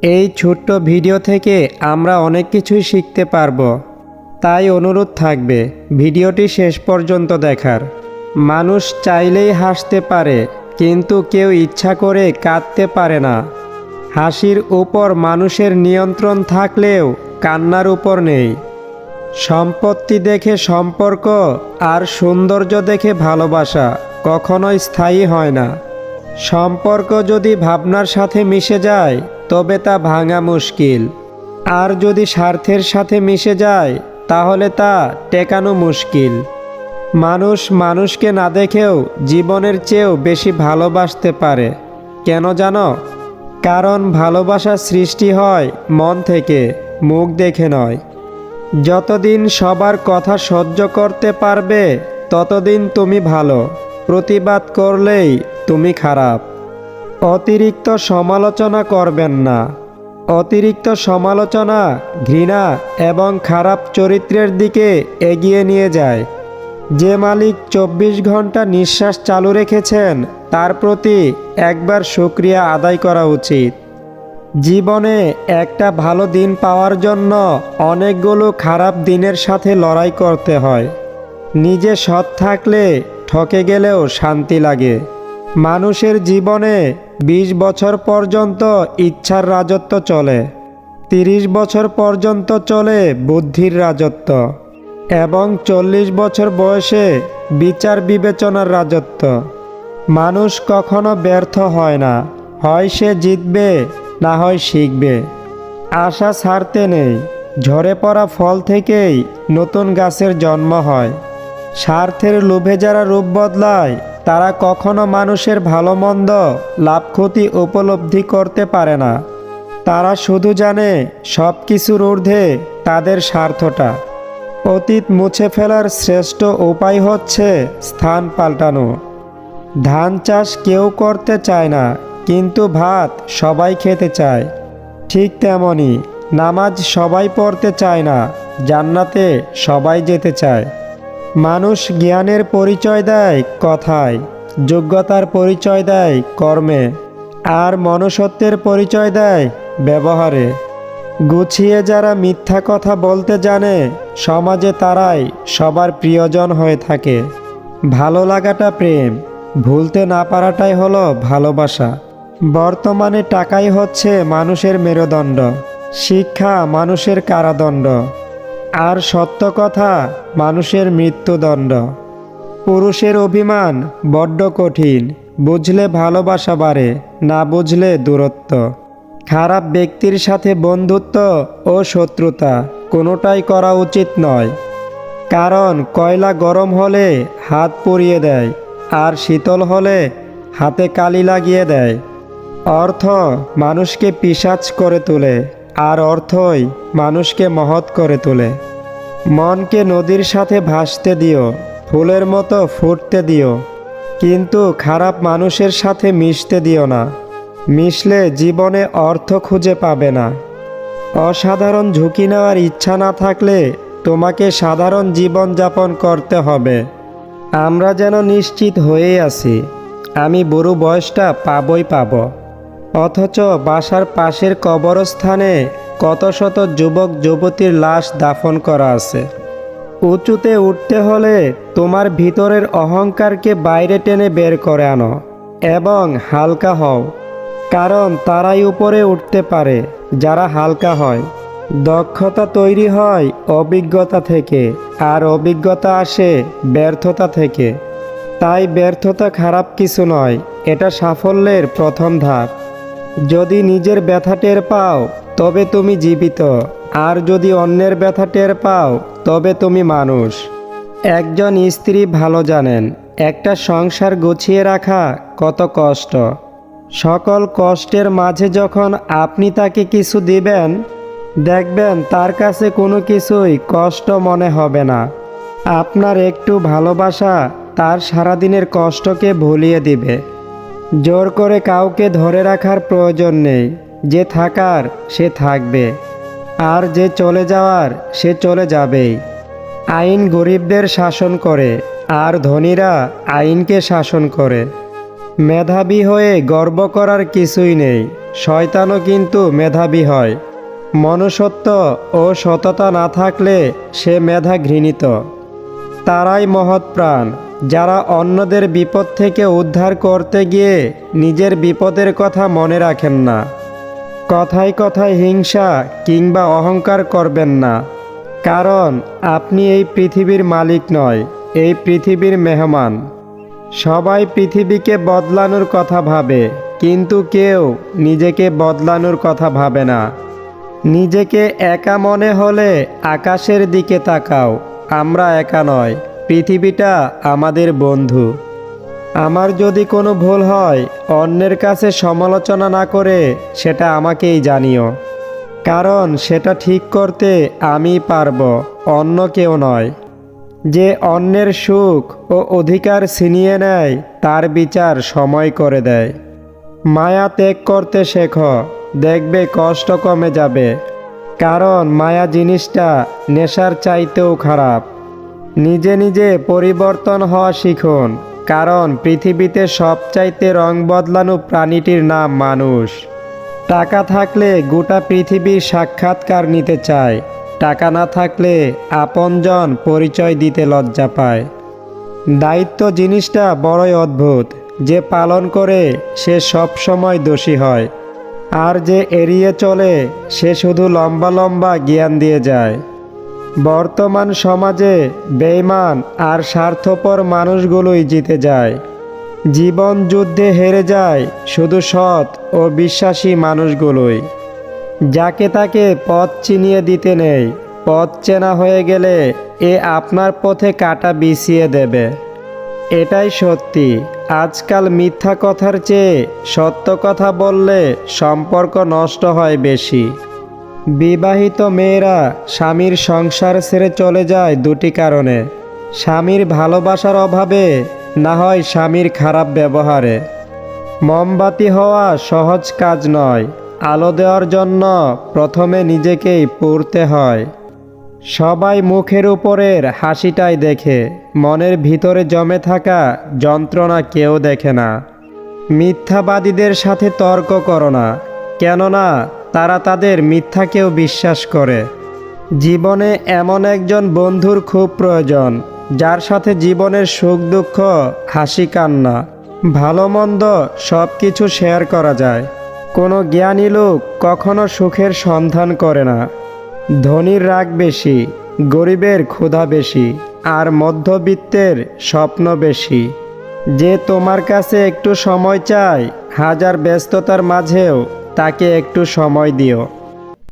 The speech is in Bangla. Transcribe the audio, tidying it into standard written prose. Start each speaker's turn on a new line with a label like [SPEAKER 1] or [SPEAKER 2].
[SPEAKER 1] এই ছোট্ট ভিডিও থেকে আমরা অনেক কিছুই শিখতে পারবো। তাই অনুরোধ থাকবে ভিডিওটি শেষ পর্যন্ত দেখার। মানুষ চাইলেই হাসতে পারে, কিন্তু কেউ ইচ্ছা করে কাঁদতে পারে না। হাসির উপর মানুষের নিয়ন্ত্রণ থাকলেও কান্নার উপর নেই। সম্পত্তি দেখে সম্পর্ক আর সৌন্দর্য দেখে ভালোবাসা কখনোই স্থায়ী হয় না। সম্পর্ক যদি ভাবনার সাথে মিশে যায় তবে তা ভাঙা মুশকিল, আর যদি স্বার্থের সাথে মিশে যায় তাহলে তা টেকানো মুশকিল। মানুষ মানুষকে না দেখেও জীবনের চেয়েও বেশি ভালোবাসতে পারে। কেন জানো? কারণ ভালোবাসা সৃষ্টি হয় মন থেকে, মুখ দেখে নয়। যতদিন সবার কথা সহ্য করতে পারবে ততদিন তুমি ভালো, প্রতিবাদ করলেই তুমি খারাপ। অতিরিক্ত সমালোচনা করবেন না। অতিরিক্ত সমালোচনা ঘৃণা এবং খারাপ চরিত্রের দিকে এগিয়ে নিয়ে যায়। যে মালিক 24 ঘন্টা নিঃশ্বাস চালু রেখেছেন তার প্রতি একবার শুকরিয়া আদায় করা উচিত। জীবনে একটা ভালো দিন পাওয়ার জন্য অনেকগুলো খারাপ দিনের সাথে লড়াই করতে হয়। নিজে সৎ থাকলে ঠকে গেলেও শান্তি লাগে। মানুষের জীবনে 20 বছর পর্যন্ত ইচ্ছার রাজত্ব চলে, 30 বছর পর্যন্ত চলে বুদ্ধির রাজত্ব, এবং 40 বছর বয়সে বিচার বিবেচনার রাজত্ব। মানুষ কখনো ব্যর্থ হয় না, হয় সে জিতবে না হয় শিখবে। আশা ছাড়তে নেই। ঝরে পড়া ফল থেকেই নতুন গাছের জন্ম হয়। স্বার্থের লোভে যারা রূপ বদলায় তারা কখনো মানুষের ভালো মন্দ লাভ ক্ষতি উপলব্ধি করতে পারে না। তারা শুধু জানে সব কিছুর ঊর্ধ্বে তাদের স্বার্থটা। অতীত মুছে ফেলার শ্রেষ্ঠ উপায় হচ্ছে স্থান পাল্টানো। ধান চাষ কেউ করতে চায় না, কিন্তু ভাত সবাই খেতে চায়। ঠিক তেমনি নামাজ সবাই পড়তে চায় না, জান্নাতে সবাই যেতে চায়। মানুষ জ্ঞানের পরিচয় দেয় কথায়, যোগ্যতার পরিচয় দেয় কর্মে, আর মনুষ্যত্বের পরিচয় দেয় ব্যবহারে। গুছিয়ে যারা মিথ্যা কথা বলতে জানে সমাজে তারাই সবার প্রিয়জন হয়ে থাকে। ভালো লাগাটা প্রেম, ভুলতে না পারাটাই হলো ভালোবাসা। বর্তমানে টাকাই হচ্ছে মানুষের মেরুদণ্ড, শিক্ষা মানুষের কারাদণ্ড, আর সত্য কথা মানুষের মৃত্যুদণ্ড। পুরুষের অভিমান বড্ড কঠিন, বুঝলে ভালোবাসা বাড়ে, না বুঝলে দূরত্ব। খারাপ ব্যক্তির সাথে বন্ধুত্ব ও শত্রুতা কোনোটাই করা উচিত নয়। কারণ কয়লা গরম হলে হাত পুড়িয়ে দেয়, আর শীতল হলে হাতে কালি লাগিয়ে দেয়। অর্থ মানুষকে পিশাচ করে তোলে, আর অর্থই মানুষকে মহৎ করে তোলে। মনকে নদীর সাথে ভাসতে দিও, ফুলের মতো ফুটতে দিও, কিন্তু খারাপ মানুষের সাথে মিশতে দিও না। মিশলে জীবনে অর্থ খুঁজে পাবে না। অসাধারণ ঝুঁকি নেওয়ার ইচ্ছা না থাকলে তোমাকে সাধারণ জীবন যাপন করতে হবে। আমরা যেন নিশ্চিত হয়েই আছি আমি বুড়ো বয়সটা পাবই পাব, অথচ বাসার পাশের কবরস্থানে কত শত যুবক যুবতীর লাশ দাফন করা আছে। উঁচুতে উঠতে হলে তোমার ভিতরের অহংকারকে বাইরে টেনে বের করে আনো এবং হালকা হও, কারণ তারাই উপরে উঠতে পারে যারা হালকা হয়। দক্ষতা তৈরি হয় অভিজ্ঞতা থেকে, আর অভিজ্ঞতা আসে ব্যর্থতা থেকে। তাই ব্যর্থতা খারাপ কিছু নয়, এটা সাফল্যের প্রথম ধাপ। যদি নিজের ব্যথা টের পাও তবে তুমি জীবিত, আর যদি অন্যের ব্যথা টের পাও তবে তুমি মানুষ। একজন স্ত্রী ভালো জানেন একটা সংসার গুছিয়ে রাখা কত কষ্ট। সকল কষ্টের মাঝে যখন আপনি তাকে কিছু দিবেন, দেখবেন তার কাছে কোনো কিছুই কষ্ট মনে হবে না। আপনার একটু ভালোবাসা তার সারাদিনের কষ্টকে ভুলিয়ে দিবে। জোর করে কাউকে ধরে রাখার প্রয়োজন নেই। যে থাকার সে থাকবে, আর যে চলে যাওয়ার সে চলে যাবেই। আইন গরিবদের শাসন করে, আর ধনীরা আইনকে শাসন করে। মেধাবী হয়ে গর্ব করার কিছুই নেই, শয়তানও কিন্তু মেধাবী হয়। মনুষ্যত্ব ও সততা না থাকলে সে মেধা ঘৃণিত। তারাই মহৎ প্রাণ, যারা অন্যদের বিপদ থেকে উদ্ধার করতে গিয়ে নিজের বিপদের কথা মনে রাখেন না। কথায় কথায় হিংসা কিংবা অহংকার করবেন না, কারণ আপনি এই পৃথিবীর মালিক নয়, এই পৃথিবীর মেহমান। সবাই পৃথিবীকে বদলানোর কথা ভাবে, কিন্তু কেউ নিজেকে বদলানোর কথা ভাবে না। নিজেকে একা মনে হলে আকাশের দিকে তাকাও, আমরা একা নয়, পৃথিবীটা আমাদের বন্ধু। আমার যদি কোনো ভুল হয়, অন্যের কাছে সমালোচনা না করে সেটা আমাকেই জানিও, কারণ সেটা ঠিক করতে আমি পারবো, অন্য কেউ নয়। যে অন্যের সুখ ও অধিকার ছিনিয়ে নেয়, তার বিচার সময় করে দেয়। মায়া ত্যাগ করতে শেখো, দেখবে কষ্ট কমে যাবে, কারণ মায়া জিনিসটা নেশার চাইতেও খারাপ। নিজে নিজে পরিবর্তন হওয়া শিখুন, কারণ পৃথিবীতে সবচাইতে রং বদলানো প্রাণীটির নাম মানুষ। টাকা থাকলে গোটা পৃথিবীর সাক্ষাৎকার নিতে চায়, টাকা না থাকলে আপনজন পরিচয় দিতে লজ্জা পায়। দায়িত্ব জিনিসটা বড়ই অদ্ভুত, যে পালন করে সে সব সময় দোষী হয়, আর যে এড়িয়ে চলে সে শুধু লম্বা লম্বা জ্ঞান দিয়ে যায়। বর্তমান সমাজে বেঈমান আর স্বার্থপর মানুষগুলোই জিতে যায়। জীবন যুদ্ধে হেরে যায় শুধু সৎ ও বিশ্বাসী মানুষগুলোই। যাকে তাকে পথ চিনিয়ে দিতে নেই, পথ চেনা হয়ে গেলে এ আপনার পথে কাঁটা বিছিয়ে দেবে। এটাই সত্যি, আজকাল মিথ্যা কথার চেয়ে সত্য কথা বললে সম্পর্ক নষ্ট হয় বেশি। বিবাহিত মেয়েরা স্বামীর সংসার ছেড়ে চলে যায় দুটি কারণে: স্বামীর ভালোবাসার অভাবে, না হয় স্বামীর খারাপ ব্যবহারে। মোমবাতি হওয়া সহজ কাজ নয়, আলো দেওয়ার জন্য প্রথমে নিজেকেই পুড়তে হয়। সবাই মুখের উপরের হাসিটাই দেখে, মনের ভিতরে জমে থাকা যন্ত্রণা কেউ দেখে না। মিথ্যাবাদীদের সাথে তর্ক করো না, কেননা তারা তাদের মিথ্যাকেও বিশ্বাস করে। জীবনে এমন একজন বন্ধুর খুব প্রয়োজন, যার সাথে জীবনের সুখ দুঃখ, হাসি কান্না, ভালো মন্দ সব কিছু শেয়ার করা যায়। কোনো জ্ঞানী লোক কখনো সুখের সন্ধান করে না। ধনীর রাগ বেশি, গরিবের ক্ষুধা বেশি, আর মধ্যবিত্তের স্বপ্ন বেশি। যে তোমার কাছে একটু সময় চায়, হাজার ব্যস্ততার মাঝেও তাকে একটু সময় দিও।